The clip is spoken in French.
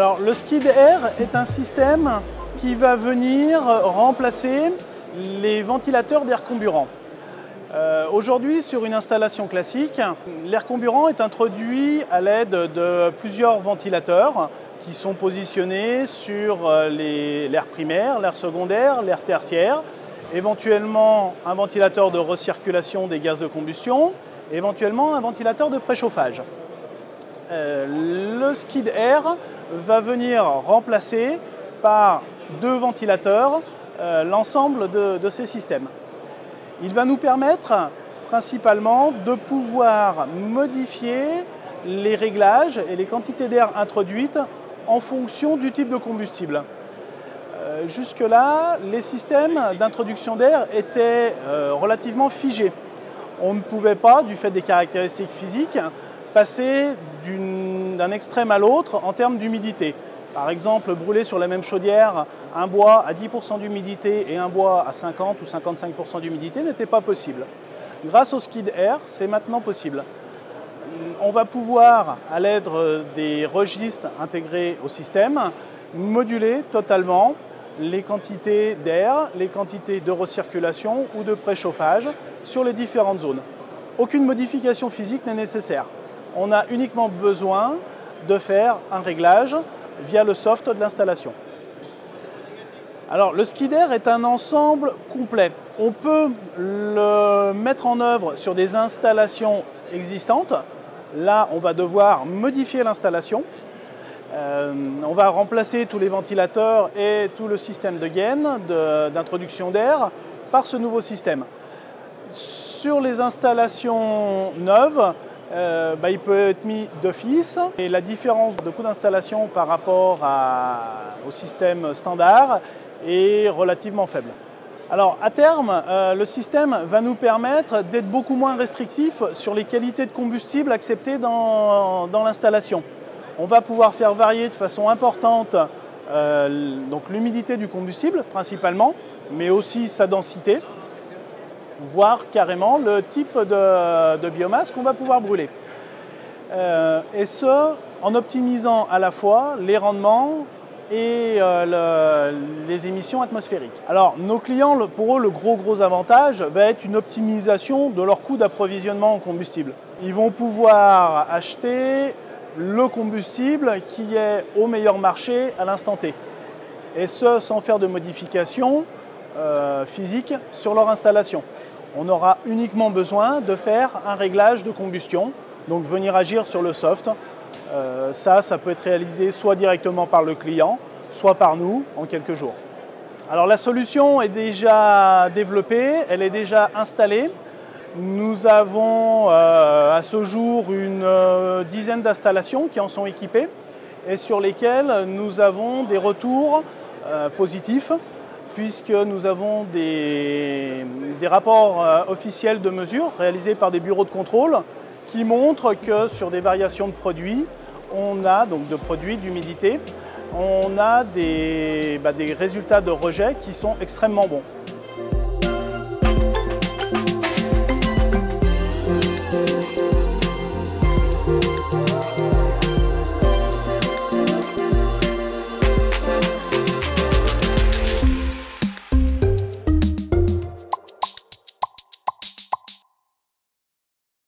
Alors le skid air est un système qui va venir remplacer les ventilateurs d'air comburant. Aujourd'hui, sur une installation classique, l'air comburant est introduit à l'aide de plusieurs ventilateurs qui sont positionnés sur l'air primaire, l'air secondaire, l'air tertiaire, éventuellement un ventilateur de recirculation des gaz de combustion, éventuellement un ventilateur de préchauffage. Le skid air va venir remplacer par deux ventilateurs l'ensemble de ces systèmes. Il va nous permettre principalement de pouvoir modifier les réglages et les quantités d'air introduites en fonction du type de combustible. Jusque-là, les systèmes d'introduction d'air étaient relativement figés. On ne pouvait pas, du fait des caractéristiques physiques, passer d'un extrême à l'autre en termes d'humidité. Par exemple, brûler sur la même chaudière un bois à 10% d'humidité et un bois à 50 ou 55% d'humidité n'était pas possible. Grâce au skid air, c'est maintenant possible. On va pouvoir, à l'aide des registres intégrés au système, moduler totalement les quantités d'air, les quantités de recirculation ou de préchauffage sur les différentes zones. Aucune modification physique n'est nécessaire. On a uniquement besoin de faire un réglage via le soft de l'installation. Alors le skid air est un ensemble complet. On peut le mettre en œuvre sur des installations existantes. Là, on va devoir modifier l'installation. On va remplacer tous les ventilateurs et tout le système de gaine d'introduction d'air par ce nouveau système. Sur les installations neuves, il peut être mis d'office et la différence de coût d'installation par rapport au système standard est relativement faible. Alors à terme, le système va nous permettre d'être beaucoup moins restrictif sur les qualités de combustible acceptées dans l'installation. On va pouvoir faire varier de façon importante l'humidité du combustible principalement, mais aussi sa densité, voire carrément le type de biomasse qu'on va pouvoir brûler. Et ce, en optimisant à la fois les rendements et les émissions atmosphériques. Alors, nos clients, pour eux, le gros avantage va être une optimisation de leur coût d'approvisionnement en combustible. Ils vont pouvoir acheter le combustible qui est au meilleur marché à l'instant T. Et ce, sans faire de modifications physiques sur leur installation. On aura uniquement besoin de faire un réglage de combustion, donc venir agir sur le soft. Ça peut être réalisé soit directement par le client, soit par nous en quelques jours. Alors la solution est déjà développée, elle est déjà installée. Nous avons à ce jour une dizaine d'installations qui en sont équipées et sur lesquelles nous avons des retours positifs, puisque nous avons des rapports officiels de mesure réalisés par des bureaux de contrôle qui montrent que sur des variations de produits, donc de produits, d'humidité, on a des résultats de rejet qui sont extrêmement bons.